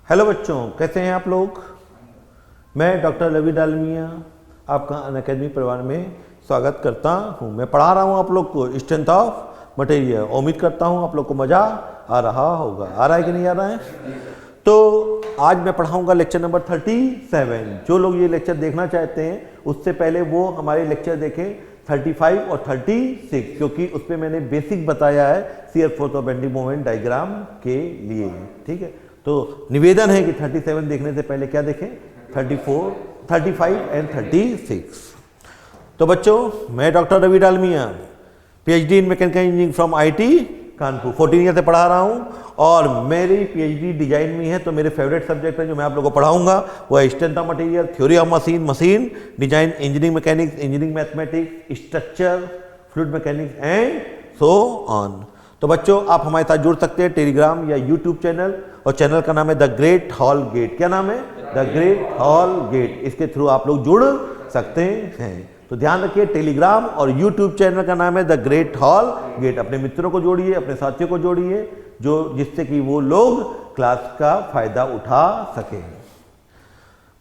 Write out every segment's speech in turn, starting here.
Hello बच्चों, कैसे हैं आप लोग। मैं डॉक्टर रवि डालमिया आपका अनअकैडमी परिवार में स्वागत करता हूं। मैं पढ़ा रहा हूं आप लोग को स्ट्रेंथ ऑफ मटेरियल। उम्मीद करता हूं आप लोग को मज़ा आ रहा होगा। आ रहा है कि नहीं आ रहा है। तो आज मैं पढ़ाऊंगा लेक्चर नंबर 37। जो लोग ये लेक्चर देखना चाहते हैं उससे पहले वो हमारे लेक्चर देखें 35 और 36, क्योंकि उस पर मैंने बेसिक बताया है शियर फोर्स और बेंडिंग मोमेंट डायग्राम के लिए। ठीक है, तो निवेदन है कि 37 देखने से पहले क्या देखें, 34, 35 एंड 36। तो बच्चों, मैं doctor Ravi Dalmia, PhD in mechanical engineering from IT Kanpur 14 year से पढ़ा रहा हूं और मेरी पीएचडी डिजाइन में है। तो मेरे फेवरेट सब्जेक्ट है जो मैं आप लोगों को पढ़ाऊंगा वो है strength of material, theory of machine, machine design, engineering mechanics, engineering mathematics, structure, fluid mechanics and so on. तो बच्चों, आप हमारे साथ जुड़ सकते हैं टेलीग्राम या यूट्यूब चैनल, और चैनल का नाम है द ग्रेट हॉल गेट। क्या नाम है? The great hall gate. इसके थ्रू आप लोग जुड़ सकते हैं। तो ध्यान रखिए, टेलीग्राम और यूट्यूब चैनल का नाम है द ग्रेट हॉल गेट। अपने मित्रों को जोड़िए, अपने साथियों को जोड़िए, जो जिससे कि वो लोग क्लास का फायदा उठा सकें।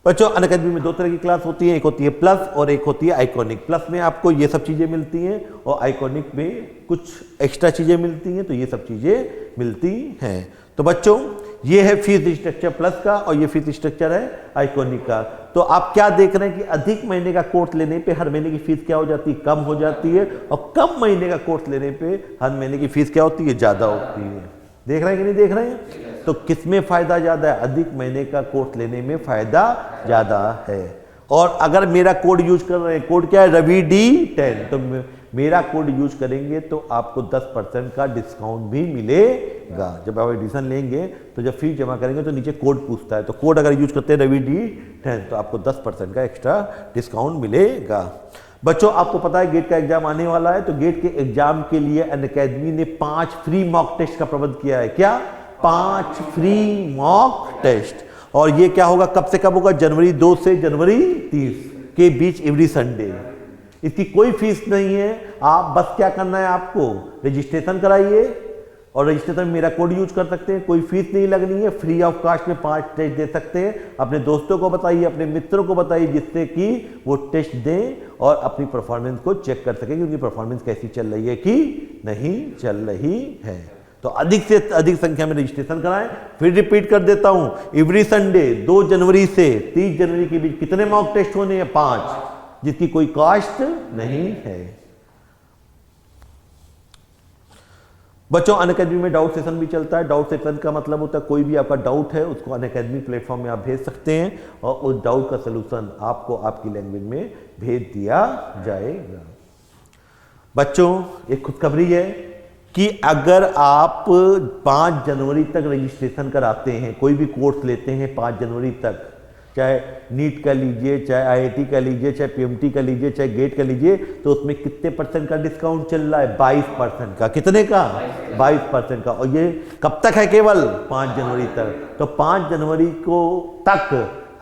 बच्चों, अनअकैडमी में दो तरह की क्लास होती है, एक होती है प्लस और एक होती है आइकॉनिक। प्लस में आपको ये सब चीज़ें मिलती हैं और आइकॉनिक में कुछ एक्स्ट्रा चीज़ें मिलती हैं। तो ये सब चीज़ें मिलती हैं। तो बच्चों, ये है फीस स्ट्रक्चर प्लस का और ये फीस स्ट्रक्चर है आइकॉनिक का। तो आप क्या देख रहे हैं कि अधिक महीने का कोर्स लेने पे हर महीने की फीस क्या हो जाती है, कम हो जाती है, और कम महीने का कोर्स लेने पे हर महीने की फीस क्या होती है, ज़्यादा होती है। देख रहे हैं कि नहीं देख रहे हैं। तो किस में फायदा ज़्यादा है? अधिक महीने का कोर्स लेने में फायदा ज़्यादा है। और अगर मेरा कोड यूज कर रहे हैं, कोड क्या है, रवि D10, तो मेरा कोड यूज करेंगे तो आपको 10% का डिस्काउंट भी मिलेगा। जब आप एडमिशन लेंगे तो जब फीस जमा करेंगे तो नीचे कोड पूछता है, तो कोड अगर यूज करते हैं रवि D10 तो आपको 10% का एक्स्ट्रा डिस्काउंट मिलेगा। बच्चों, आपको पता है गेट का एग्जाम आने वाला है, तो गेट के एग्जाम के लिए अनअकैडमी ने 5 फ्री मॉक टेस्ट का प्रबंध किया है। क्या? 5 फ्री मॉक टेस्ट। और ये क्या होगा, कब से कब होगा? जनवरी 2 से जनवरी 30 के बीच एवरी संडे। इसकी कोई फीस नहीं है। आप बस क्या करना है, आपको रजिस्ट्रेशन कराइए और रजिस्ट्रेशन में मेरा कोड यूज कर सकते हैं। कोई फीस नहीं लगनी है, फ्री ऑफ कास्ट में 5 टेस्ट दे सकते हैं। अपने दोस्तों को बताइए, अपने मित्रों को बताइए, जिससे कि वो टेस्ट दें और अपनी परफॉर्मेंस को चेक कर सकें कि उनकी परफॉर्मेंस कैसी चल रही है कि नहीं चल रही है। तो अधिक से अधिक संख्या में रजिस्ट्रेशन कराएं। फिर रिपीट कर देता हूं, एवरी संडे 2 जनवरी से 30 जनवरी के बीच कितने मॉक टेस्ट होने हैं? 5, जिसकी कोई कास्ट नहीं है। बच्चों, अनअकैडमी में डाउट सेशन भी चलता है। डाउट सेशन का मतलब होता है कोई भी आपका डाउट है उसको अनअकैडमी प्लेटफॉर्म में आप भेज सकते हैं और उस डाउट का सलूशन आपको आपकी लैंग्वेज में भेज दिया जाएगा। बच्चों, एक खुशखबरी है कि अगर आप 5 जनवरी तक रजिस्ट्रेशन कराते हैं, कोई भी कोर्स लेते हैं 5 जनवरी तक, चाहे नीट का लीजिए, चाहे आईआईटी का लीजिए, चाहे पीएमटी का लीजिए, चाहे गेट का लीजिए, तो उसमें कितने % का डिस्काउंट चल रहा है? 22% का। कितने का? 22% का। और ये कब तक है? केवल 5 जनवरी तक। तो 5 जनवरी को तक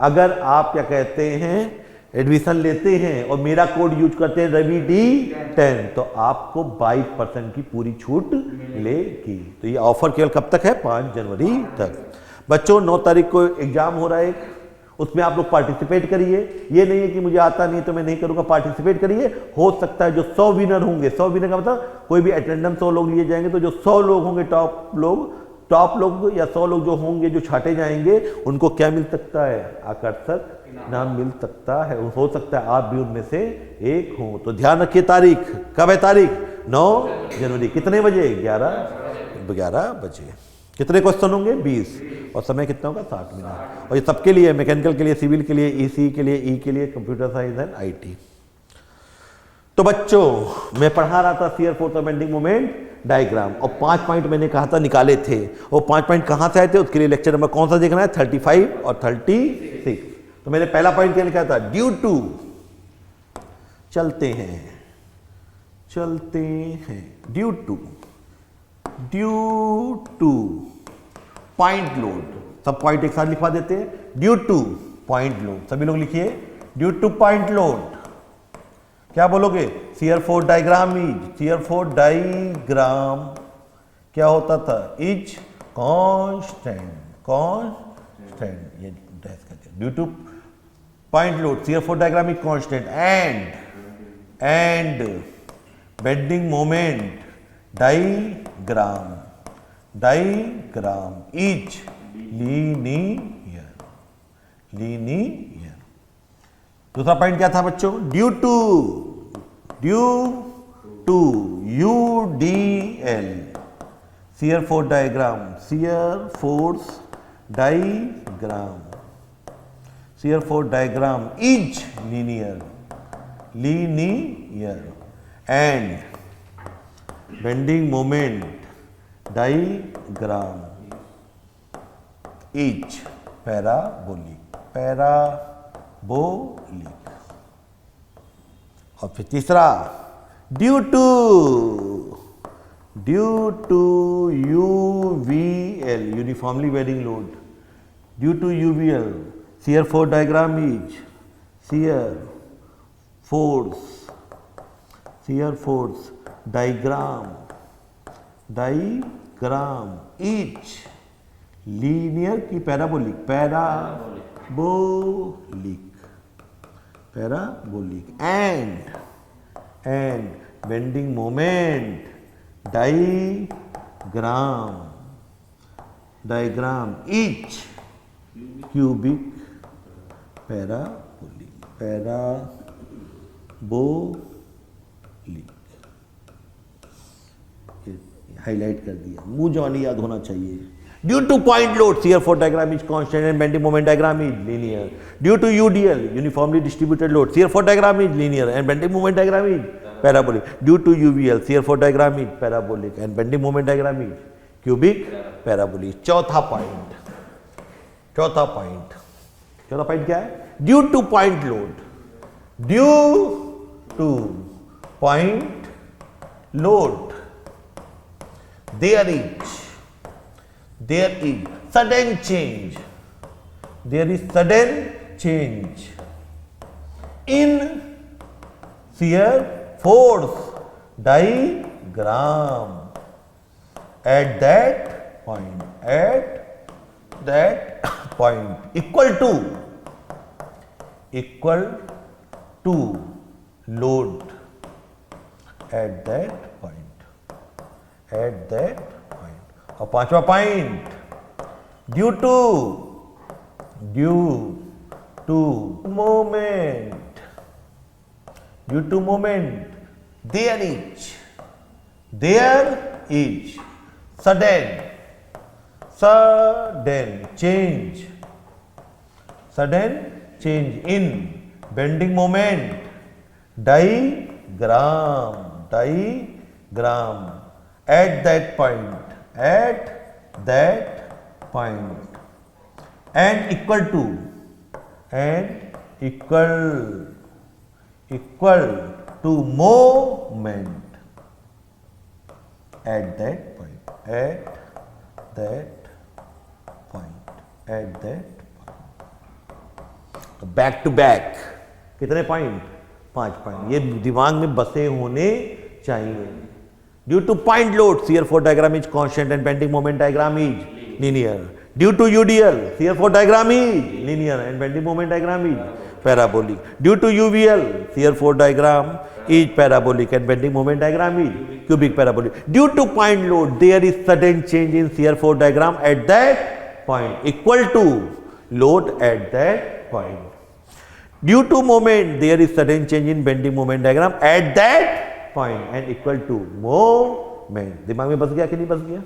अगर आप क्या कहते हैं एडमिशन लेते हैं और मेरा कोड यूज करते हैं रवि D10, तो आपको 22% की पूरी छूट मिलेगी। तो ये ऑफर केवल कब तक है? 5 जनवरी तक। बच्चों, 9 तारीख को एग्जाम हो रहा है, उसमें आप लोग पार्टिसिपेट करिए। ये नहीं है कि मुझे आता नहीं तो मैं नहीं करूंगा, पार्टिसिपेट करिए। हो सकता है जो 100 विनर होंगे, 100 विनर का मतलब कोई भी अटेंडेंस 100 लोग लिए जाएंगे, तो जो 100 लोग होंगे टॉप लोग या 100 लोग जो होंगे जो छाटे जाएंगे, उनको क्या मिल सकता है? आकर्षक इनाम मिल सकता है। हो सकता है आप भी उनमें से एक हो। तो ध्यान रखिए, तारीख कब है? तारीख 9 जनवरी। कितने बजे? 11 बजे। कितने क्वेश्चन होंगे? 20। और समय कितना होगा? 60 मिनट। और ये सबके लिए, मैकेनिकल के लिए, सिविल के लिए, ईसी के लिए, ई के लिए, कंप्यूटर साइंस एंड आईटी। तो बच्चों, मैं पढ़ा रहा था शियर फोर्स और बेंडिंग मोमेंट डायग्राम, और 5 पॉइंट मैंने कहा था निकाले थे। वो 5 पॉइंट कहां से आए थे? उसके लिए लेक्चर नंबर कौन सा देखना है? 35 और 36। तो मैंने पहला पॉइंट क्या लिखा था? ड्यू टू, चलते हैं, ड्यू टू पॉइंट लोड। सब पॉइंट एक साथ लिखवा देते हैं। ड्यू टू पॉइंट लोड, सभी लोग लिखिए, ड्यू टू पॉइंट लोड। क्या बोलोगे? शियर फोर्स डायग्राम क्या होता था? इज कांस्टेंट स्टैंड, ये डैश कर दिया। Due to point load CF4 diagram is constant and bending moment diagram is linear. दूसरा पॉइंट क्या था बच्चों? Due to UDL shear force diagram is linear and bending moment diagram is parabolic। और फिर तीसरा, due to UVL uniformly varying load, due to UVL shear force diagram is shear force diagram is linear की parabolic and bending moment diagram is cubic parabolic। Highlight कर दिया, मुंह जवानी याद होना चाहिए। Due to point load CF4 diagram is constant and bending moment diagram is linear। Due to UDL uniformly distributed load CF4 diagram is linear and bending moment diagram is parabolic। Due to UVL CF4 diagram is parabolic and bending moment diagram is cubic parabolic। चौथा point क्या है? Due to point load there is sudden change in shear force diagram at that point equal to load at that point। और पांचवा point, due to moment there is sudden change in bending moment diagram at that point and equal to moment at that point तो back to back कितने point? 5 point. ये दिमाग में बसे होने चाहिए। Due to point load CF4 diagram is constant and bending moment diagram is linear। Due to UDL CF4 diagram is linear and bending moment diagram is parabolic। Due to UVL CF4 diagram is parabolic and bending moment diagram is cubic parabolic। Due to point load there is sudden change in CF4 diagram at that point equal to load at that point। Due to moment there is sudden change in bending moment diagram at that point and equal to moment। दिमाग में बस गया कि नहीं बस गया?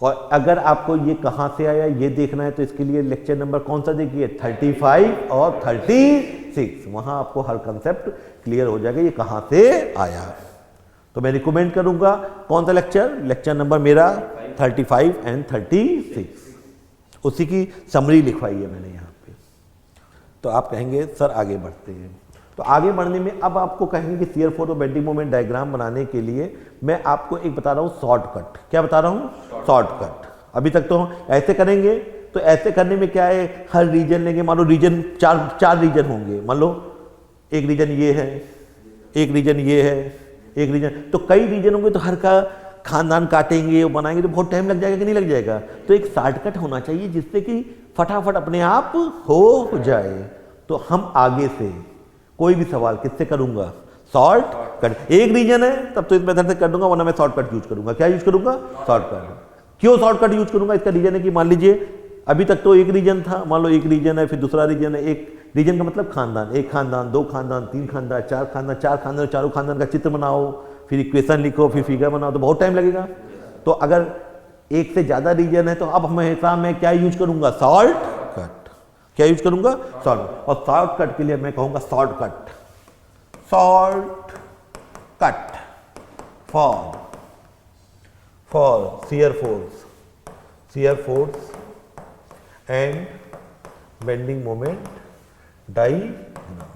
और अगर आपको ये कहां से आया ये देखना है तो इसके लिए लेक्चर नंबर कौन सा देखिए, 35 और 36। वहां आपको हर कंसेप्ट क्लियर हो जाएगा ये कहां से आया। तो मैं रिकमेंड करूंगा कौन सा लेक्चर नंबर मेरा 35 एंड 36, उसी की समरी लिखवाई है मैंने यहाँ पे। तो आप कहेंगे सर आगे बढ़ते हैं, तो आगे बढ़ने में अब आपको कहेंगे कि शियर फोर्स और बेंडिंग मोमेंट डायग्राम बनाने के लिए मैं आपको एक बता रहा हूँ शॉर्टकट। क्या बता रहा हूँ? शॉर्टकट। अभी तक तो ऐसे करेंगे, तो ऐसे करने में क्या है, हर रीजन लेंगे, मान लो रीजन चार रीजन होंगे, मान लो एक रीजन ये है, एक रीजन ये है, एक रीजन, तो कई रीजन होंगे तो हर का खानदान काटेंगे, वो बनाएंगे तो बहुत टाइम लग जाएगा कि नहीं लग जाएगा। तो एक शॉर्टकट होना चाहिए जिससे कि फटाफट अपने आप हो जाए। तो हम आगे से कोई भी सवाल किससे करूंगा, शॉर्ट कट। एक रीजन है तब तो इस मेथड से कर दूंगा, वरना मैं शॉर्टकट यूज करूंगा। क्या यूज करूंगा, शॉर्टकट। क्यों शॉर्टकट यूज करूंगा, इसका रीजन है कि मान लीजिए अभी तक तो एक रीजन था, मान लो एक रीजन है, फिर दूसरा रीजन है। एक रीजन का मतलब खानदान, एक खानदान, दो खानदान, तीन खानदान, चार खानदान, चार खानदान, चारों खानदान का चित्र बनाओ, फिर इक्वेशन लिखो, फिर फिगर बनाओ, तो बहुत टाइम लगेगा। तो अगर एक से ज्यादा रीजन है तो अब हमेशा मैं क्या यूज करूंगा, शॉर्ट कट। क्या यूज करूंगा, शॉर्ट। और शॉर्ट कट के लिए मैं कहूंगा shortcut, short cut for shear force and bending moment diagram।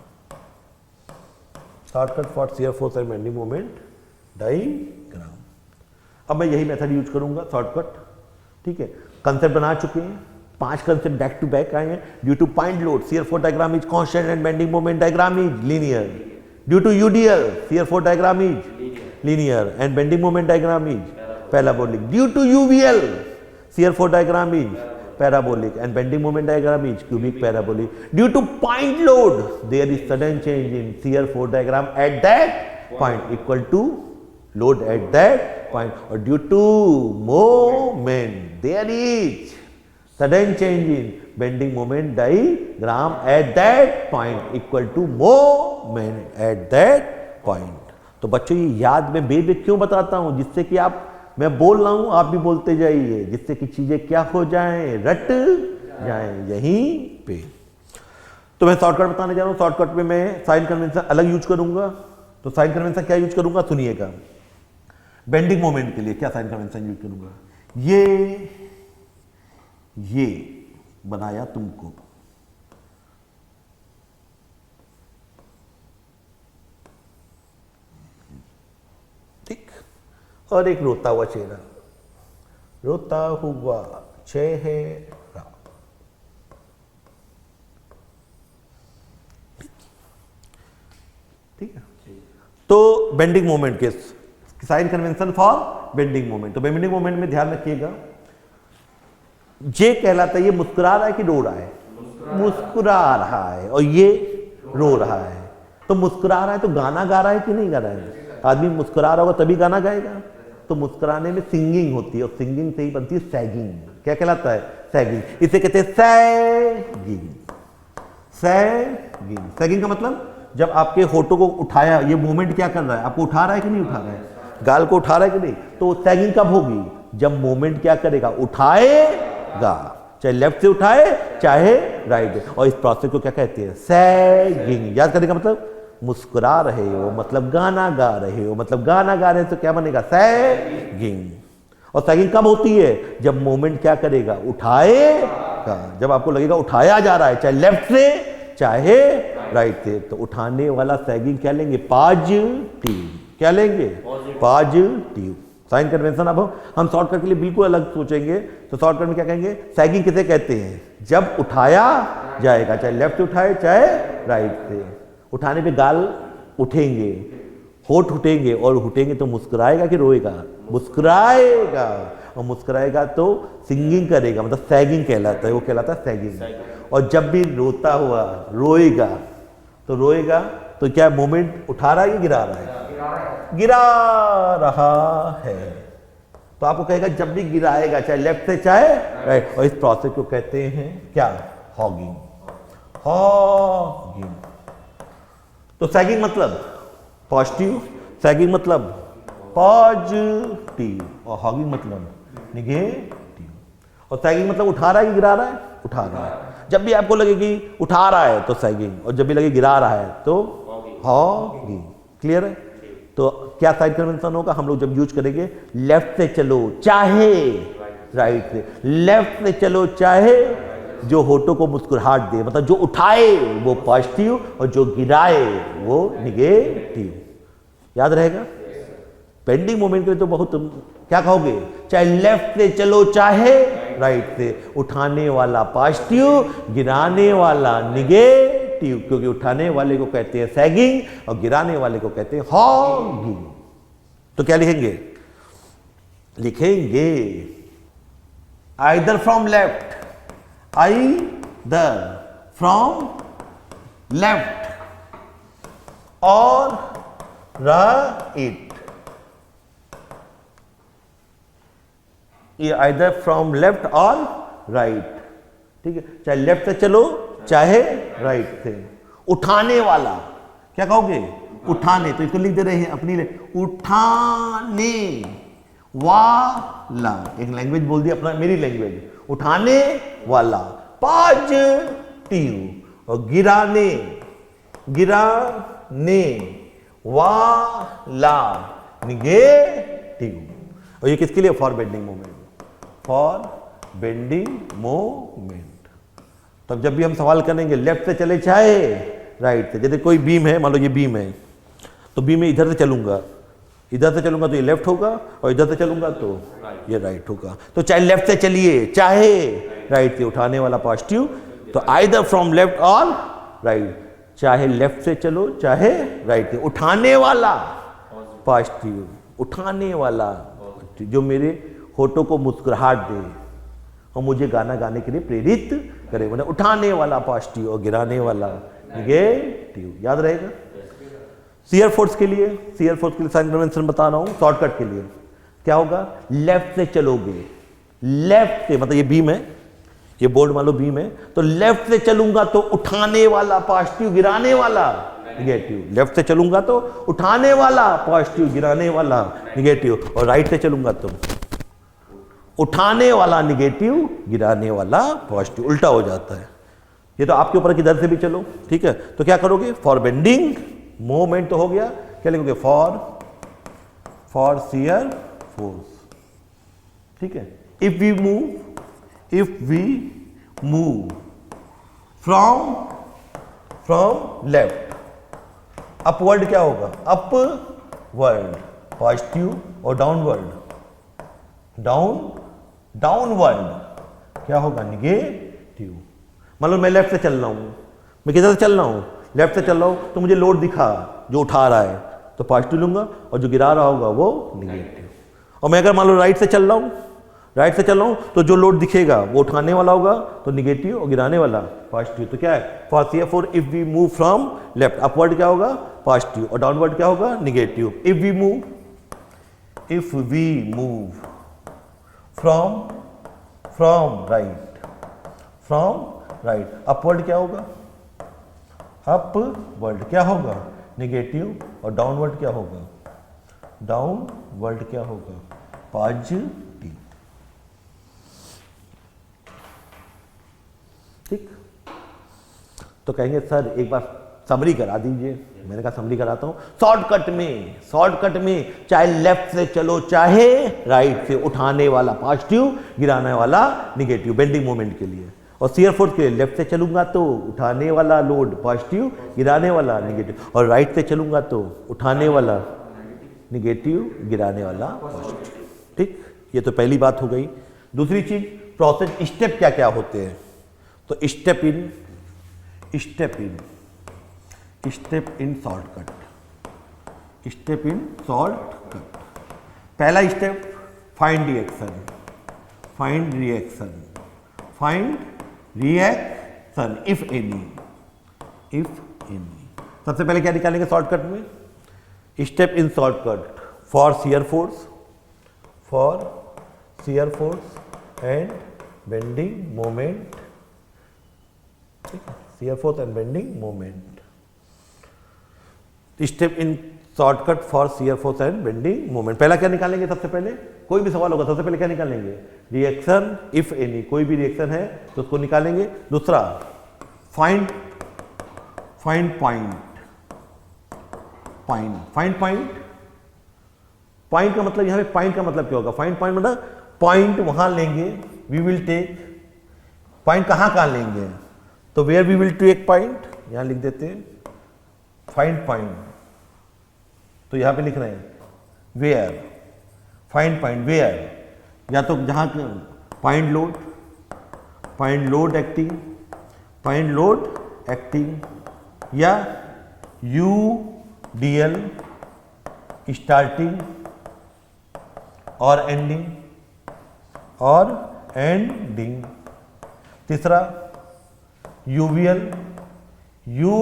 Shortcut for shear force and bending moment diagram। अब मैं यही मेथड यूज करूंगा, शॉर्टकट। ठीक है, कंसेप्ट बना चुके हैं, 5 कंसेप्ट बैक टू बैक आए हैं। Due to point load shear force diagram is constant and bending moment diagram is linear. Due to UDL shear force diagram is linear and bending moment diagram is parabolic. Due to UVL shear force diagram is parabolic and bending moment diagram is cubic parabolic. Due to point load, there is sudden change in shear force diagram at that point equal to load at that point. Or due to moment, there is sudden change in bending moment diagram at that point equal to moment at that point. तो बच्चों ये याद में बेबे क्यों बताता हूँ, जिससे कि आप, मैं बोल रहा हूं आप भी बोलते जाइए, जिससे कि चीजें क्या हो जाएं, रट जाएं यहीं पे। तो मैं शॉर्टकट बताने जा रहा हूं। शॉर्टकट में मैं साइन कन्वेंशन अलग यूज करूंगा। तो साइन कन्वेंशन क्या यूज करूंगा, सुनिएगा। बेंडिंग मोमेंट के लिए क्या साइन कन्वेंशन यूज करूंगा, ये बनाया तुमको, और एक रोता हुआ चेहरा, रोता हुआ चेहरा। ठीक है, तो बेंडिंग मोमेंट के sign convention for bending moment. तो बेंडिंग मोमेंट में ध्यान रखिएगा, जे कहलाता है, ये मुस्कुरा रहा है कि रो रहा है, मुस्कुरा रहा है, और ये रो रहा है। तो मुस्कुरा रहा है तो गाना गा रहा है कि नहीं गा रहा है, आदमी मुस्कुरा रहा होगा तभी गाना गाएगा। तो मुस्कुराने में सिंगिंग होती है, और सिंगिंग से ही बनती है सैगिंग। क्या कहलाता है, सैगिंग। इसे कहते हैं सैगिंग। सैगिंग, सैगिंग का मतलब जब आपके होठों को उठाया, ये मूवमेंट क्या कर रहा है, आपको उठा रहा है कि नहीं उठा रहा है, गाल को उठा रहा है कि नहीं। तो सैगिंग कब होगी, जब मूवमेंट क्या करेगा, उठाएगा, चाहे लेफ्ट से उठाए चाहे राइट। और इस प्रोसेस को क्या कहते हैं, सैगिंग। याद करने का मतलब, मुस्कुरा रहे हो मतलब गाना गा रहे हो, मतलब गाना गा रहे हो तो क्या बनेगा, सैगिंग। और सैगिंग कब होती है, जब मोमेंट क्या करेगा, उठाएगा। जब आपको लगेगा उठाया जा रहा है, चाहे लेफ्ट से चाहे राइट से, तो उठाने वाला सैगिंग क्या लेंगे, पॉजिटिव। क्या लेंगे, पॉजिटिव। साइन कन्वेंशन अब हम शॉर्टकट के लिए बिल्कुल अलग सोचेंगे। तो शॉर्टकट में क्या कहेंगे, सैगिंग किसे कहते हैं, जब उठाया जाएगा, चाहे लेफ्ट से उठाए चाहे राइट से। उठाने पे गाल उठेंगे, होठ उठेंगे, और उठेंगे तो मुस्कुराएगा कि रोएगा, मुस्कुराएगा। और मुस्कुराएगा तो सिंगिंग करेगा, मतलब सैगिंग कहलाता है, वो कहलाता है सैगिंग। और जब भी रोता हुआ रोएगा तो क्या मोमेंट उठा रहा है कि गिरा रहा है, गिरा रहा है। तो आपको कहेगा जब भी गिराएगा, चाहे लेफ्ट से चाहे राइट। और इस प्रोसेस को कहते हैं क्या, हॉगिंग। हॉगिंग। तो सैगिंग मतलब पॉजिटिव, सैगिंग मतलब पॉजिटिव, और हॉगिंग मतलब निगेटिव। और सैगिंग मतलब उठा रहा है कि गिरा रहा है, उठा रहा है। जब भी आपको लगे कि उठा रहा है तो सैगिंग, और जब भी लगे गिरा रहा है तो हॉगिंग। क्लियर है। तो क्या साइन कन्वेंशन होगा, हम लोग जब यूज करेंगे, लेफ्ट से चलो चाहे राइट से, लेफ्ट से चलो चाहे, जो होठों को मुस्कुराहट दे, मतलब जो उठाए वो पॉजिटिव और जो गिराए वो निगेटिव। याद रहेगा। बेंडिंग मोमेंट के लिए तो बहुत, क्या कहोगे, चाहे लेफ्ट से चलो चाहे राइट से, उठाने वाला पॉजिटिव, गिराने वाला निगेटिव, क्योंकि उठाने वाले को कहते हैं सैगिंग और गिराने वाले को कहते हैं हॉगिंग। तो क्या लिखेंगे, लिखेंगे either from left, either from left और राइट। ये आइदर फ्रॉम लेफ्ट और राइट, ठीक है, चाहे लेफ्ट से चलो चाहे राइट से। उठाने वाला क्या कहोगे? उठाने, तो इसको लिख दे रहे हैं अपनी उठाने वाला, एक लैंग्वेज बोल दिया अपना, मेरी लैंग्वेज, उठाने वाला पॉजिटिव, और गिराने, गिराने वाला निगेटिव। और ये किसके लिए? For bending moment, for bending moment. तब जब भी हम सवाल करेंगे लेफ्ट से चले चाहे राइट से, जैसे कोई बीम है, मान लो ये बीम है, तो बीम में इधर से चलूंगा, इधर से चलूंगा तो ये लेफ्ट होगा, और इधर से चलूंगा तो ये राइट होगा। तो चाहे लेफ्ट से चलिए चाहे राइट से, उठाने वाला पॉजिटिव, तो आइदर फ्रॉम लेफ्ट और राइट, चाहे लेफ्ट से चलो चाहे राइट से। उठाने वाला पॉजिटिव, उठाने वाला जो मेरे होठों को मुस्कुराहट दे और मुझे गाना गाने के लिए प्रेरित करे, मतलब उठाने वाला पॉजिटिव और गिराने वाला नेगेटिव। याद रहेगा। शियर फोर्स के लिए, शियर फोर्स के लिए साइन कन्वेंशन बता रहा हूं, शॉर्टकट के लिए क्या होगा? लेफ्ट से चलोगे, लेफ्ट से, मतलब ये बीम है, ये बोर्ड मान लो बीम है, तो लेफ्ट से चलूंगा तो उठाने वाला पॉजिटिव, गिराने वाला निगेटिव। लेफ्ट से चलूंगा तो उठाने वाला पॉजिटिव, गिराने वाला निगेटिव, और राइट से चलूंगा तो उठाने वाला निगेटिव, गिराने वाला पॉजिटिव, उल्टा हो जाता है। ये तो आपके ऊपर किधर से भी चलो, ठीक है। तो क्या करोगे? फॉर बेंडिंग मोमेंट तो हो गया, क्या लिखोगे? फॉर शियर फोर्स, ठीक है। If we move from left, upward क्या होगा? अपवर्ड पॉजिटिव, और डाउनवर्ड क्या होगा? निगेटिव। मान लो मैं लेफ्ट से चल रहा हूं, मैं किधर से चल रहा हूं? लेफ्ट से चल रहा हूं, तो मुझे लोड दिखा जो उठा रहा है तो पॉजिटिव लूंगा, और जो गिरा रहा होगा वो निगेटिव। और मैं अगर मान लो राइट से चल रहा हूं, तो जो लोड दिखेगा वो उठाने वाला होगा तो निगेटिव, और गिराने वाला पॉजिटिव। तो क्या है? For shear if we move from left, upward क्या होगा? पॉजिटिव, और डाउनवर्ड क्या होगा? Negative. If we move from right, upward क्या होगा? अपवर्ड क्या होगा? निगेटिव, और डाउनवर्ड क्या होगा? पॉजिटिव, ठीक। तो कहेंगे सर एक बार समरी करा दीजिए। मैंने कहा समरी कराता हूं शॉर्टकट में चाहे लेफ्ट से चलो चाहे राइट से, उठाने वाला पॉजिटिव, गिराने वाला निगेटिव, बेंडिंग मोमेंट के लिए। और शियर फोर्स के लिए लेफ्ट से चलूंगा तो उठाने वाला लोड पॉजिटिव, गिराने वाला निगेटिव, और राइट से चलूंगा तो उठाने वाला निगेटिव, गिराने वाला पॉजिटिव, ठीक। ये तो पहली बात हो गई। दूसरी चीज, प्रोसेस स्टेप क्या क्या होते हैं? तो स्टेप इन शॉर्टकट। पहला step find reaction if any. सबसे पहले क्या निकालेंगे शॉर्टकट में? Step in shortcut for shear force and bending moment, shear force and bending moment. Step in shortcut for shear force and bending moment. पहला क्या निकालेंगे? सबसे पहले कोई भी सवाल होगा सबसे पहले क्या निकालेंगे? रिएक्शन इफ एनी, कोई भी रिएक्शन है तो उसको निकालेंगे। दूसरा फाइंड पॉइंट का मतलब, यहां पे पॉइंट का मतलब क्या होगा? पॉइंट मतलब पॉइंट वहां लेंगे, वी विल टेक पॉइंट कहां लेंगे? तो where we will take point, यहां लिख देते हैं फाइंड पॉइंट। तो यहां पे लिख रहे हैं वेयर, फाइंड पॉइंट वेयर, या तो जहां पॉइंट लोड एक्टिंग, या UDL स्टार्टिंग और एंडिंग। तीसरा UVL, you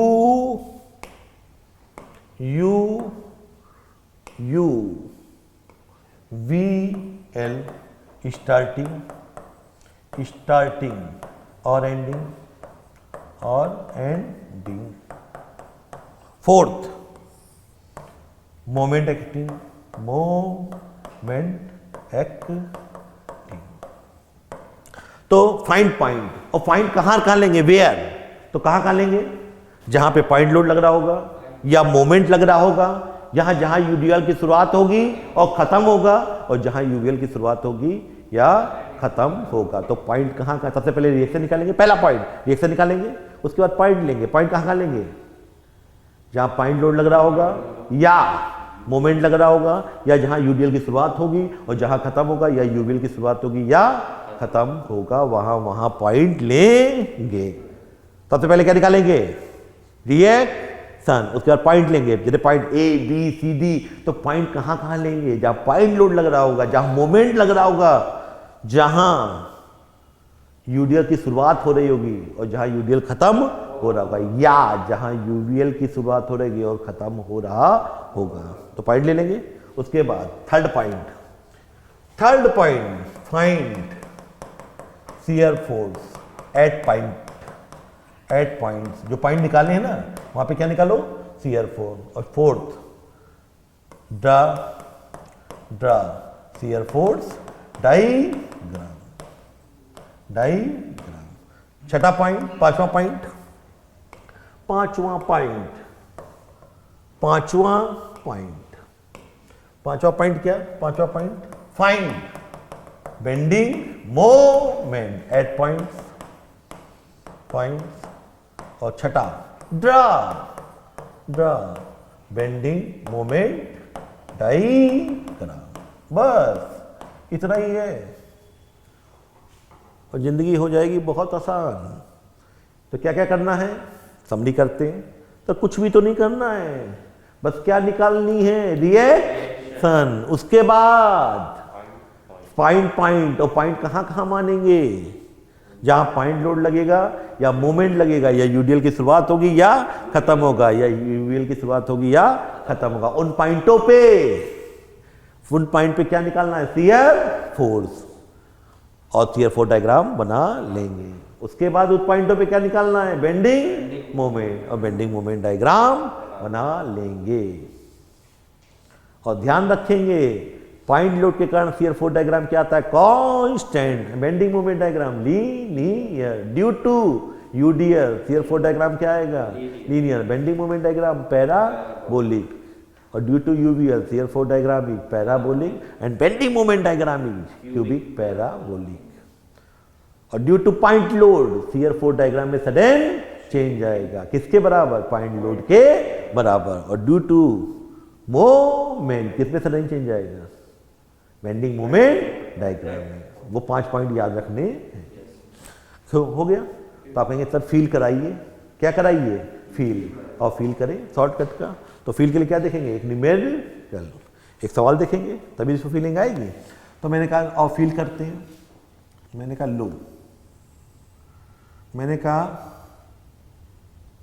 V L, starting और एंडिंग। Fourth moment acting. तो फाइंड पॉइंट, और फाइंड कहां लेंगे, वेयर, तो कहां लेंगे, जहां पे पॉइंट लोड लग रहा होगा या मोमेंट लग रहा होगा, जहां यूडीएल की शुरुआत होगी और खत्म होगा, और जहां यूवीएल की शुरुआत होगी या खत्म होगा। तो पॉइंट कहां का, सबसे पहले रिएक्शन निकालेंगे, पहला पॉइंट रिएक्शन निकालेंगे, उसके बाद पॉइंट लेंगे। पॉइंट कहां लेंगे, जहां पॉइंट लोड लग रहा होगा या मोमेंट लग रहा होगा, या जहां यूडीएल की शुरुआत होगी और जहां खत्म होगा, या यूवीएल की शुरुआत होगी या खत्म होगा, वहां पॉइंट लेंगे। सबसे पहले क्या निकालेंगे, रिएक्शन, उसके बाद पॉइंट लेंगे। जैसे point A B C D, तो पॉइंट कहां लेंगे, जहां पॉइंट लोड लग रहा होगा, जहां मोमेंट लग रहा होगा, जहां यूडीएल की शुरुआत हो रही होगी और जहां यूडीएल खत्म हो रहा होगा, या जहां यूवीएल की शुरुआत हो रही और खत्म हो रहा होगा। तो पॉइंट ले लेंगे। उसके बाद third point find shear force at points. जो पॉइंट निकाले हैं ना, वहां पे क्या निकालो, शियर फोर्स। और fourth draw shear force diagram. छठा पॉइंट, पांचवा पॉइंट क्या, पांचवा point find bending moment at points. और छठा ड्रा बेंडिंग मोमेंट डायग्राम। बस इतना ही है और जिंदगी हो जाएगी बहुत आसान। तो क्या क्या करना है, समरी करते हैं तो कुछ भी तो नहीं करना है, बस क्या निकालनी है, रिएक्शन। उसके बाद फाइंड पॉइंट, और पॉइंट कहां मानेंगे, जहां पॉइंट लोड लगेगा या मोमेंट लगेगा, या यूडीएल की शुरुआत होगी या खत्म होगा, या यूवीएल की शुरुआत होगी या खत्म होगा। उन पॉइंट पे क्या निकालना है, शियर फोर्स, और शियर फोर्स डायग्राम बना लेंगे। उसके बाद उस पॉइंटों पे क्या निकालना है, बेंडिंग मोमेंट, और बेंडिंग मोमेंट डायग्राम बना लेंगे। और ध्यान रखेंगे पॉइंट लोड के कारण शियर फोर्स डायग्राम क्या आता है, constant. Bending moment diagram linear. Due to UDL shear force diagram क्या आएगा, linear. Bending moment diagram parabolic, और due to UVL shear force diagram is parabolic, and bending moment diagram is cubic parabolic. और due to point load shear force diagram में sudden change आएगा, किसके बराबर, point load के बराबर। और due to moment किसमें सडन चेंज आएगा, बेंडिंग मोमेंट डायग्राम में। वो 5 पॉइंट याद रखने हैं। तो हो गया। तो आप कहेंगे सर फील कराइए, क्या कराइए, फील। और फील करें शॉर्टकट का, तो फील के लिए क्या देखेंगे, एक न्यूमेरिकल, एक सवाल देखेंगे, तभी इसको फीलिंग आएगी। तो मैंने कहा और फील करते हैं, मैंने कहा लो, मैंने कहा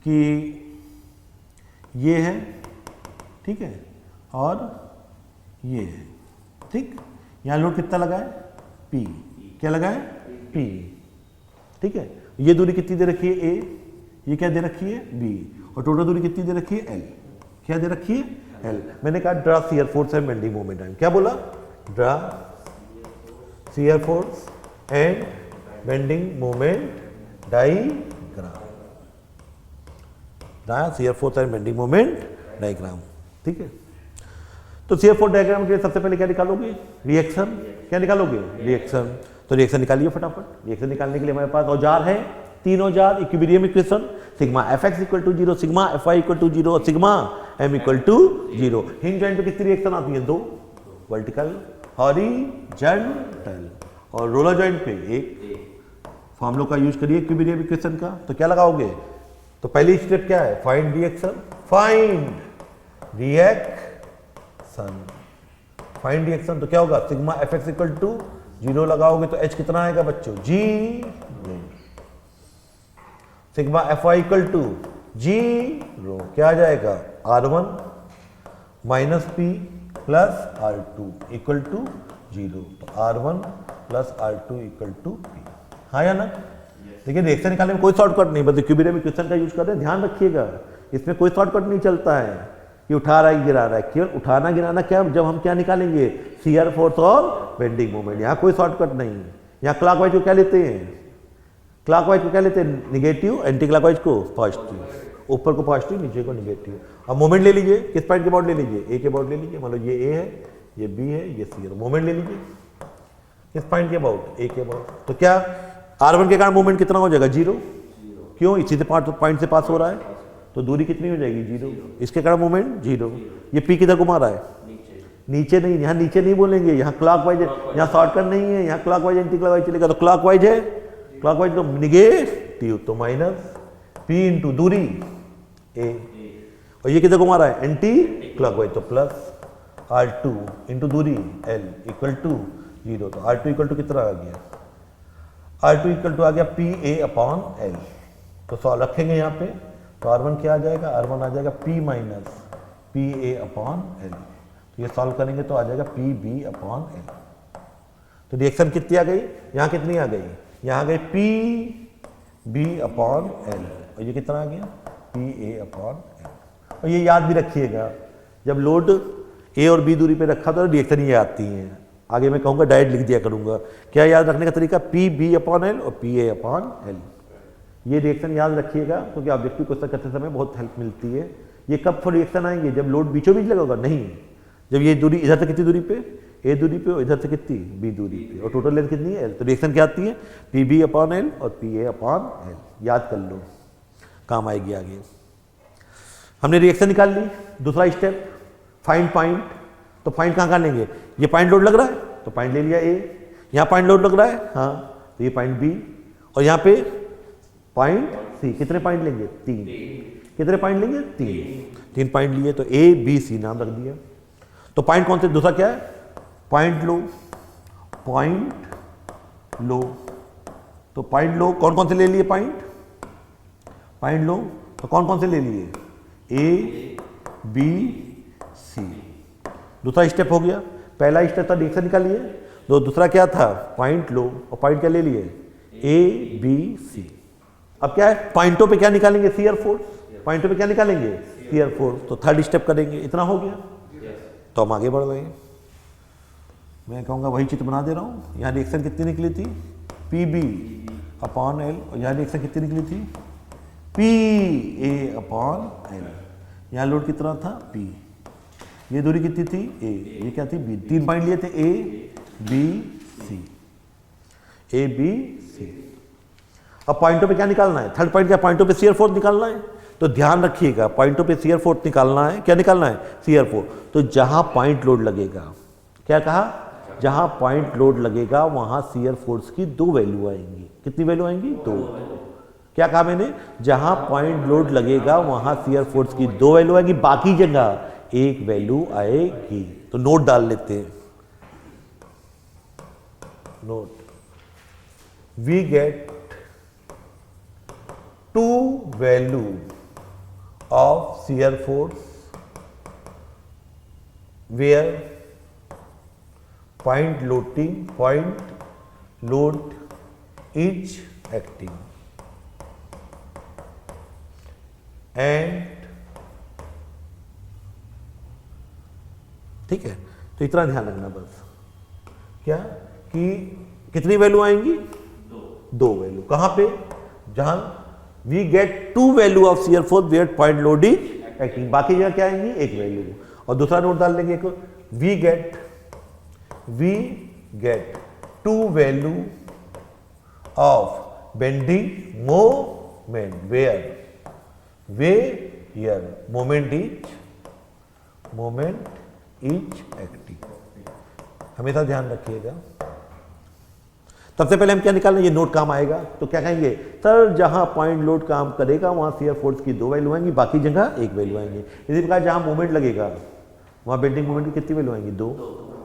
कि ये है, ठीक है, और ये है, ठीक। यहां लोड कितना लगा है, P, क्या लगा है, P, ठीक है। ये दूरी कितनी दे रखी है, A, ये क्या दे रखी है, B, और टोटल दूरी कितनी दे रखी है, L, क्या दे रखी है, L। मैंने कहा draw shear force and bending moment diagram, क्या बोला, draw shear force and bending moment diagram, draw shear force and bending moment diagram, ठीक है। तो शियर फोर्स डायग्राम के लिए सबसे पहले क्या निकालोगे, रिएक्शन, क्या निकालोगे, रिएक्शन। तो रिएक्शन निकालिए फटाफट। रिएक्शन निकालने के लिए हमारे पास औजार है, 3 औजार, equilibrium equation, sigma fx equal to 0, sigma fy equal to 0, और sigma m equal to 0। Hinge joint पे कितनी रिएक्शन आती है, 2, वर्टिकल हॉरिजॉन्टल, और रोलर जॉइंट पे 1। फॉर्मूला का यूज करिए इक्विलिब्रियम इक्वेशन का। तो क्या लगाओगे, तो पहली स्टेप क्या है, find reaction, find reaction, find reaction, तो क्या होगा sigma F X equal to 0 लगाओगे तो एच कितना आएगा बच्चों, जी। Sigma F Y equal to 0, क्या आ जाएगा R1 minus P plus R2 equal to 0, तो R1 plus R2 equal to P. हाँ या ना? देखिए रिएक्शन निकालने में कोई शॉर्टकट नहीं, बस क्यूबिक क्वेश्चन का यूज कर रहे हैं, ध्यान रखिएगा इसमें कोई शॉर्टकट नहीं चलता है कि उठा रहा है गिरा रहा है, केवल उठाना गिराना क्या, जब हम क्या निकालेंगे शियर फोर्स और बेंडिंग मोमेंट। यहाँ कोई शॉर्टकट नहीं है। यहाँ क्लॉकवाइज को क्या लेते हैं, क्लॉकवाइज को क्या लेते हैं निगेटिव, एंटी क्लॉकवाइज को पॉजिटिव, ऊपर को पॉजिटिव नीचे को निगेटिव। अब मोमेंट ले लीजिए, किस पॉइंट के अबाउट ले लीजिए, ए के अबाउट ले लीजिए, मान लो ये ए है, ये बी है, ये सी है, मोमेंट ले लीजिए किस पॉइंट के अबाउट, ए के अबाउट। तो क्या R1 के कारण मोमेंट कितना हो जाएगा 0, क्यों, इसी से पॉइंट से पास हो रहा है, तो दूरी कितनी हो जाएगी 0, इसके कारण मोमेंट 0। ये पी किधर घुमा रहा है, नीचे नहीं, यहाँ नीचे नहीं बोलेंगे, यहाँ क्लॉकवाइज है, यहाँ शॉर्टकट नहीं है, यहाँ क्लॉकवाइज एंटी क्लॉकवाइज चलेगा, तो क्लॉकवाइज है, क्लॉकवाइज तो निगेटिव, तो माइनस पी इंटू दूरी ए, और ये किधर घुमा रहा है एंटी क्लॉकवाइज, तो प्लस R2 इंटू दूरी L इक्वल टू 0, तो R2 इक्वल टू कितना आ गया, R2 इक्वल टू आ गया पी ए अपॉन एल। तो सॉल्व रखेंगे यहाँ पे, तो R1 क्या आ जाएगा, R1 आ जाएगा P minus P A upon L. तो ये सॉल्व करेंगे तो आ जाएगा पी बी अपॉन एल। तो रिएक्शन कितनी आ गई, यहाँ कितनी आ गई, यहाँ आ गई पी बी अपॉन एल, और ये कितना आ गया पी ए अपॉन एल। और ये याद भी रखिएगा, जब लोड ए और बी दूरी पे रखा तो रिएक्शन ये आती हैं, आगे मैं कहूँगा डायरेक्ट लिख दिया करूँगा। क्या याद रखने का तरीका, पी बी अपॉन एल और पी ए अपॉन एल। ये रिएक्शन याद रखिएगा क्योंकि ऑब्जेक्टिव क्वेश्चन करते समय बहुत हेल्प मिलती है। ये कब फॉर रिएक्शन आएंगे, जब लोड बीचों बीच लगेगा, नहीं जब ये दूरी इधर से कितनी दूरी पे, ए दूरी पे, और इधर से कितनी बी दूरी पे, और टोटल लेंथ कितनी है एल। तो रिएक्शन क्या आती है पी बी अपॉन एल और पी ए अपॉन एल। याद कर लो, काम आएगी आगे। हमने रिएक्शन निकाल ली, दूसरा स्टेप फाइंड पॉइंट। तो पॉइंट कहाँ लेंगे, ये पॉइंट लोड लग रहा है तो पॉइंट ले लिया ए, यहाँ पॉइंट लोड लग रहा है हाँ, तो ये पॉइंट बी, और यहाँ पे पॉइंट सी। कितने पॉइंट लेंगे 3, कितने पॉइंट लेंगे 3 पॉइंट लिए, तो ए बी सी नाम रख दिया। तो पॉइंट कौन से, दूसरा क्या है पॉइंट लो, पॉइंट लो। तो पॉइंट लो कौन कौन से ले लिए, पॉइंट लो तो कौन कौन से ले लिए, ए बी सी। दूसरा स्टेप हो गया, पहला स्टेप था रिएक्शन निकालिए, तो दूसरा क्या था पॉइंट लो, और पॉइंट क्या ले लिए ए बी सी। अब क्या है पॉइंटों पे क्या निकालेंगे, शियर फोर्स, पॉइंटों पे क्या निकालेंगे शियर फोर्स। तो थर्ड स्टेप करेंगे, इतना हो गया। तो हम आगे बढ़ रहे हैं, मैं कहूँगा वही चित्र बना दे रहा हूँ। यहाँ रिएक्शन कितनी निकली थी पी बी अपॉन एल, और यहाँ रिएक्शन कितनी निकली थी पी ए अपॉन एल। यहाँ लोड कितना था पी, ये दूरी कितनी थी ए, ये क्या थी बी। 3 पॉइंट लिए थे ए बी सी, ए बी सी। अब पॉइंटों पे क्या निकालना है, थर्ड पॉइंट क्या, पॉइंटों पे शियर फोर्स निकालना है। तो ध्यान रखिएगा पॉइंटों पे शियर फोर्स निकालना है, क्या निकालना है शियर फोर्स। तो जहां पॉइंट लोड लगेगा, क्या कहा, जहां पॉइंट लोड लगेगा वहां शियर फोर्स की 2 वैल्यू आएंगी। कितनी वैल्यू आएंगी 2। क्या कहा मैंने, जहां पॉइंट लोड लगेगा वहां शियर फोर्स की 2 वैल्यू आएंगी, बाकी जगह 1 वैल्यू आएगी। तो नोट डाल लेते हैं, note we get 2 value of shear force where point load is acting and ठीक है। तो इतना ध्यान रखना बस, क्या कि कितनी वैल्यू आएंगी 2 वैल्यू। कहां पे, जहां we get 2 value of shear force where point load is acting, बाकी जगह क्या आएंगी 1 वैल्यू। और दूसरा नोट डाल लेंगे एक, we get 2 value of bending moment where moment is acting. हमेशा ध्यान रखिएगा। सबसे पहले हम क्या निकालना, ये नोट काम आएगा। तो क्या कहेंगे सर, जहां पॉइंट लोड काम करेगा वहां शियर फोर्स की 2 वैल्यू आएंगी, बाकी जगह 1 वैल्यू आएंगी। इसी प्रकार जहां मोमेंट लगेगा वहां बेंडिंग मोमेंट की कितनी वैल्यू आएंगी 2।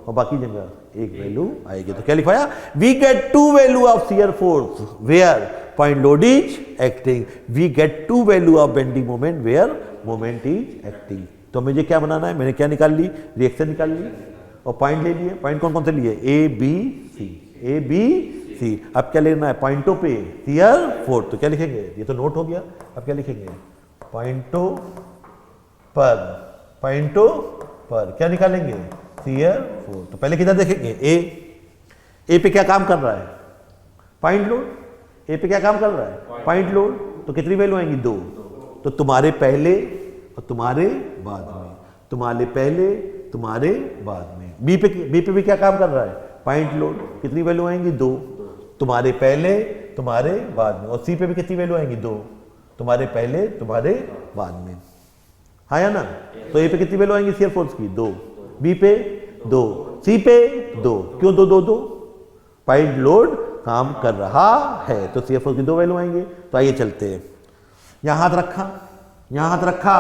और बाकी जगह एक वैल्यू आएगी। तो क्या लिखवाया, we get to value of shear force where point load is acting, we get to value of bending moment where moment is acting. तो मुझे क्या बनाना है, मैंने क्या निकाल ली, रिएक्शन निकाल ली और पॉइंट ले लिए। पॉइंट कौन कौन से लिए, ए बी सी, ए बी सी। अब क्या लेना है, पॉइंटों पे शियर फोर्स, तो क्या लिखेंगे, ये तो नोट हो गया। अब क्या लिखेंगे, पॉइंटों पर, पॉइंटों पर क्या निकालेंगे, शियर फोर्स। तो पहले किधर देखेंगे, ए पे क्या काम कर रहा है, पॉइंट लोड। ए पे क्या काम कर रहा है, पॉइंट लोड। तो कितनी वैल्यू आएंगी, 2। तो तुम्हारे पहले और तुम्हारे बाद में, तुम्हारे पहले तुम्हारे बाद में। बी पे भी क्या काम कर रहा है, पॉइंट लोड। कितनी वैल्यू आएंगी, 2, तुम्हारे पहले तुम्हारे बाद में। और सी पे भी कितनी वैल्यू आएंगी, 2, तुम्हारे पहले तुम्हारे बाद में। हाँ या ना। तो ए पे कितनी वैल्यू आएंगी शियर फोर्स की, 2, बी पे 2, सी पे 2। क्यों 2 2 2, पॉइंट लोड काम कर रहा है तो शियर फोर्स की 2 वैल्यू आएंगे। तो आइए चलते हैं, यहां हाथ रखा, यहां हाथ रखा,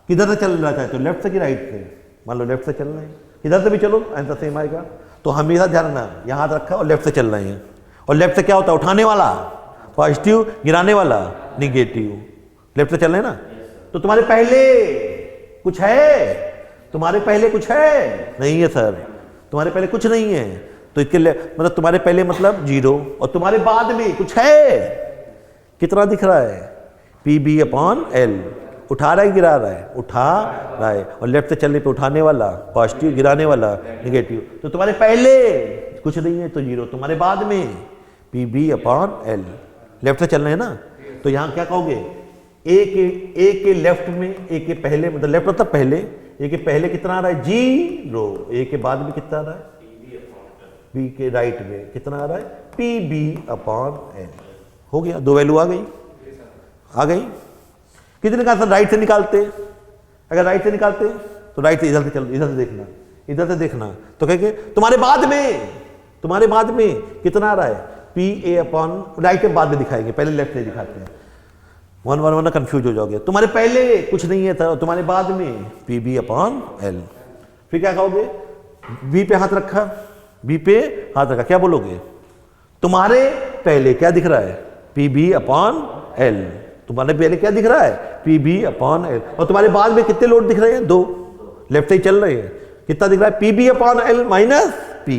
किधर से चल रहा है, तो लेफ्ट से कि राइट से, मान लो लेफ्ट से चल रहे हैं, किधर से भी चलो आंसर सेम आएगा। तो हमेशा ध्यान रखना, यहां हाथ रखा और लेफ्ट से चल रहे हैं। और लेफ्ट से क्या होता है, उठाने वाला पॉजिटिव, गिराने वाला निगेटिव। लेफ्ट से चल रहे हैं ना। तो तुम्हारे पहले कुछ है, तुम्हारे पहले कुछ है, नहीं है सर, तुम्हारे पहले कुछ नहीं है। तो इसके लिए मतलब तुम्हारे पहले मतलब 0 और तुम्हारे बाद में कुछ है। कितना दिख रहा है, PB/L। उठा रहा है, गिरा रहा है, उठा रहा है। और लेफ्ट से चलने पे उठाने वाला पॉजिटिव, गिराने वाला निगेटिव। तो तुम्हारे पहले कुछ नहीं है तो 0, तुम्हारे बाद में PB/L। लेफ्ट से चल रहे हैं ना। तो यहां क्या कहोगे, ए के लेफ्ट में, ए के पहले, मतलब लेफ्ट मतलब पहले, ए के पहले कितना आ रहा है, 0। ए के बाद में कितना आ रहा है, बी के राइट में कितना आ रहा है, PB/L। हो गया, 2 वैल्यू आ गई, आ गई। कितने का राइट से निकालते, अगर राइट से निकालते तो राइट से इधर से चल, इधर से देखना, इधर से देखना। तो कहेंगे तुम्हारे बाद में, तुम्हारे बाद में कितना आ रहा है, PA/, राइट के बाद में दिखाएंगे, पहले लेफ्ट से दिखाते हैं, वरना कंफ्यूज हो जाओगे। तुम्हारे पहले कुछ नहीं है था, तुम्हारे बाद में PB/L। फिर क्या कहोगे, बी पे हाथ रखा, बी पे हाथ रखा, क्या बोलोगे, तुम्हारे पहले क्या दिख रहा है, PB/L। तुम्हारे पहले क्या दिख रहा है, PB/L। और तुम्हारे बाद में कितने लोड दिख रहे हैं, 2, लेफ्ट से ही चल रहे हैं। कितना दिख रहा है, PB/L minus P,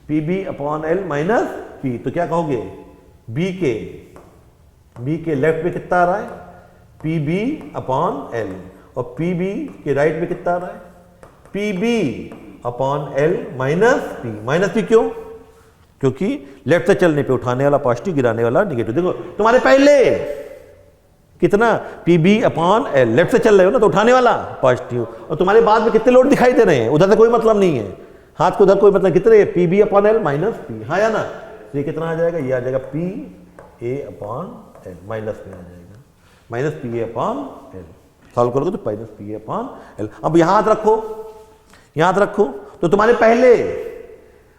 PB/L minus P। तो क्या कहोगे, बी के लेफ्ट में कितना आ रहा है, PB/L। और PB के राइट में कितना आ रहा है, PB/L minus P। Minus P क्यों, क्योंकि लेफ्ट से चलने पे उठाने वाला पॉजिटिव, गिराने वाला निगेटिव। देखो तुम्हारे पहले कितना, PB/L। लेफ्ट से चल रहे हो ना तो उठाने वाला पॉजिटिव। और तुम्हारे बाद में कितने लोड दिखाई दे रहे हैं, उधर से कोई मतलब नहीं है, हाथ को उधर कोई मतलब, कितने, PB/L माइनस P। हाँ या ना। तो ये कितना आ जाएगा, ये आ जाएगा PA/L, माइनस में आ जाएगा, माइनस PA/L। सॉल्व करोगे तो माइनस PA/L। अब यहां हाथ रखो, यहां हाथ रखो, तो तुम्हारे पहले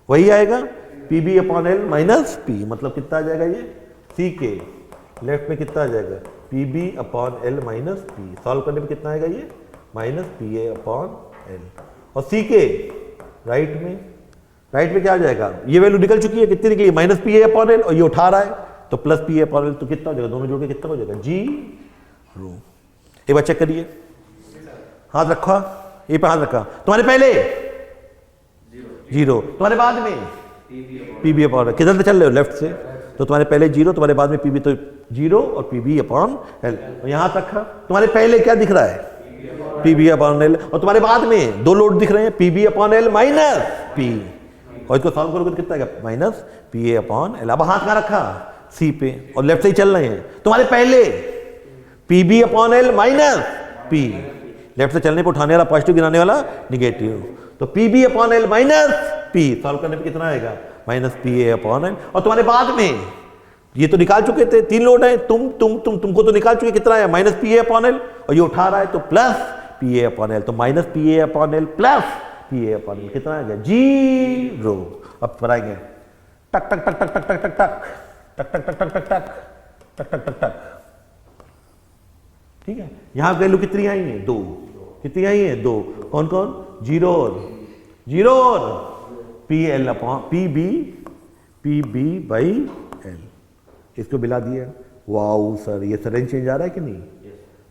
वही आएगा, PB/L माइनस P। मतलब कितना आ जाएगा, ये सी के लेफ्ट में कितना आ जाएगा, PB/L माइनस P। सॉल्व करने पे कितना आएगा, ये माइनस PA/L। और सी के राइट में क्या आ जाएगा, ये वैल्यू निकल चुकी है, कितनी निकली, माइनस PA/L। और ये उठा रहा है तो प्लस PA/L। तो कितना हो जाएगा, दोनों जोड़ के कितना हो जाएगा, 0। एक बार चेक करिए, हाथ रखा, ए पे हाथ रखा, तुम्हारे पहले 0, तुम्हारे बाद में PB/L। किधर से चल रहे हो, लेफ्ट से। तो तुम्हारे पहले 0, तुम्हारे बाद में PB, तो 0 और PB/L। और यहां रखा, तुम्हारे पहले क्या दिख रहा है, PB/L। और तुम्हारे बाद में 2 लोड दिख रहे हैं, PB/L माइनस P। और इसको सॉल्व करोगे तो कितना आएगा, माइनस PA/L। अब हाथ कहां रखा, सी पे, और लेफ्ट से ही चल रहे हैं। तुम्हारे पहले PB/L माइनस P। लेफ्ट से चलने पर उठाने वाला पॉजिटिव, गिराने वाला निगेटिव। तो PB/L माइनस P। सॉल्व करने पे कितना आएगा, माइनस PA/L। और तुम्हारे बाद में ये तो निकाल चुके थे, 3 लोड है, तुमको तो निकाल चुके, कितना है, माइनस PA/L। और ये उठा रहा है तो प्लस PA/L। तो माइनस PA/L प्लस PA/L कितना आ गया, 0। अब बनाएंगे, टक टक टक टक टक टक टक टक टक टक टक टक टक टक टक टक टक। ठीक है, यहां वैल्यू कितनी आई है, 2। कितनी आई है, 2। कौन कौन, 0 और जीरो और P L upon P B by L, इसको मिला दिया। वाओ सर, ये सडन चेंज आ रहा है कि नहीं?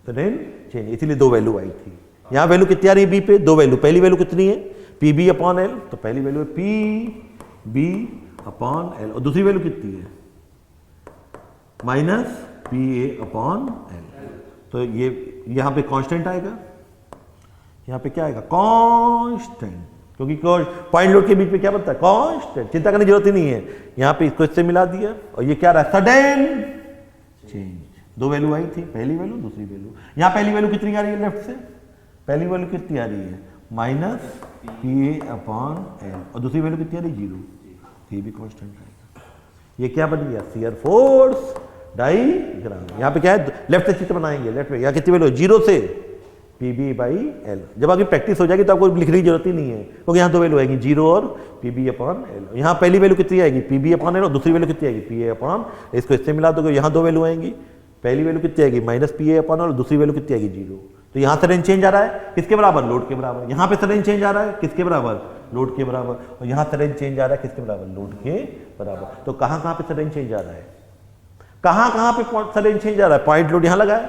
सडन चेंज, इसीलिए दो वैल्यू आई थी। यहाँ वैल्यू कितनी आ रही है बी पे? दो वैल्यू। पहली वैल्यू कितनी है? पी बी अपॉन एल, तो पहली वैल्यू है पी बी अपॉन एल, और दूसरी वैल्यू कितनी है? Minus P A upon L. तो ये यहाँ पे कांस्टेंट आएगा, यहाँ पे क्या आएगा? कांस्टेंट, क्योंकि पॉइंट लोड के बीच में क्या बनता है? कांस्टेंट। चिंता करने की जरूरत ही नहीं है। यहाँ पे इसको इससे मिला दिया, और ये क्या रहा? Sudden change. दो वैल्यू आई थी, पहली वैल्यू दूसरी वैल्यू। यहाँ पहली वैल्यू कितनी आ रही है लेफ्ट से? पहली वैल्यू कितनी आ रही है? Minus P A upon L, और दूसरी वैल्यू कितनी आ रही है? जीरो। ये भी कांस्टेंट आएगा। ये क्या बन गया? Shear force diagram. यहाँ पे क्या है? लेफ्ट से चित्र बनाएंगे। लेफ्ट में यहाँ कितनी वैल्यू? जीरो से पी बी बाई एल। जब आपकी प्रैक्टिस हो जाएगी तो आपको लिखने की जरूरत ही नहीं है, क्योंकि यहाँ दो वैल्यू आएगी, जीरो और पी बी अपॉन एल। यहाँ पहली वैल्यू कितनी आएगी? पी बी अपॉन एल, और दूसरी वैल्यू कितनी आएगी? P A upon. इसको इससे मिला दोगे, यहाँ दो वैल्यू आएंगी। पहली वैल्यू कितनी आएगी? Minus P A upon L, और दूसरी वैल्यू कितनी आएगी? जीरो। तो यहाँ सडन चेंज आ रहा है, किसके बराबर? लोड के बराबर। यहाँ पे सडन चेंज आ रहा है, किसके बराबर? लोड के बराबर। और यहाँ सडन चेंज आ रहा है, किसके बराबर? लोड के बराबर। तो कहाँ कहाँ पे सडन चेंज आ रहा है? कहाँ पे सडन चेंज आ रहा है? पॉइंट लोड यहाँ लगा है,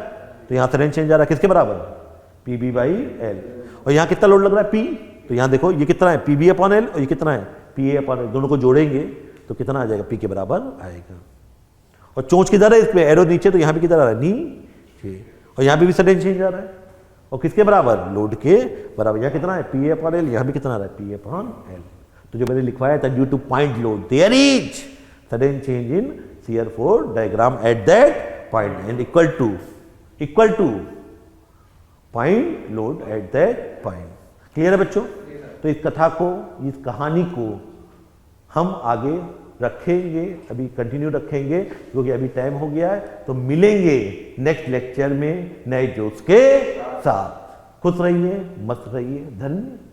तो यहाँ सडन चेंज आ रहा है, किसके बराबर? P B by L. और यहाँ कितना लोड लग रहा है? पी। तो यहाँ देखो ये कितना है? पी बी अपॉन एल, और ये कितना है? P A upon L. दोनों को जोड़ेंगे तो कितना आ जाएगा? पी के बराबर आएगा। और चोंच किधर है? इस पे एरो नीचे, तो यहाँ भी किधर आ रहा है? नीचे। और यहाँ भी सडन चेंज आ रहा है, और किसके बराबर? लोड के बराबर। यहाँ कितना है? P A upon L. यहाँ भी कितना आ रहा है? P A upon L. तो जो मैंने लिखवाया था, due to point load there is sudden change in shear force diagram at that point, and equal to point load at that point. Clear है बच्चों? तो इस कथा को, इस कहानी को हम आगे रखेंगे, अभी कंटिन्यू रखेंगे, क्योंकि अभी टाइम हो गया है। तो मिलेंगे नेक्स्ट लेक्चर में नए जोश के साथ। खुश रहिए, मस्त रहिए, धन्यवाद।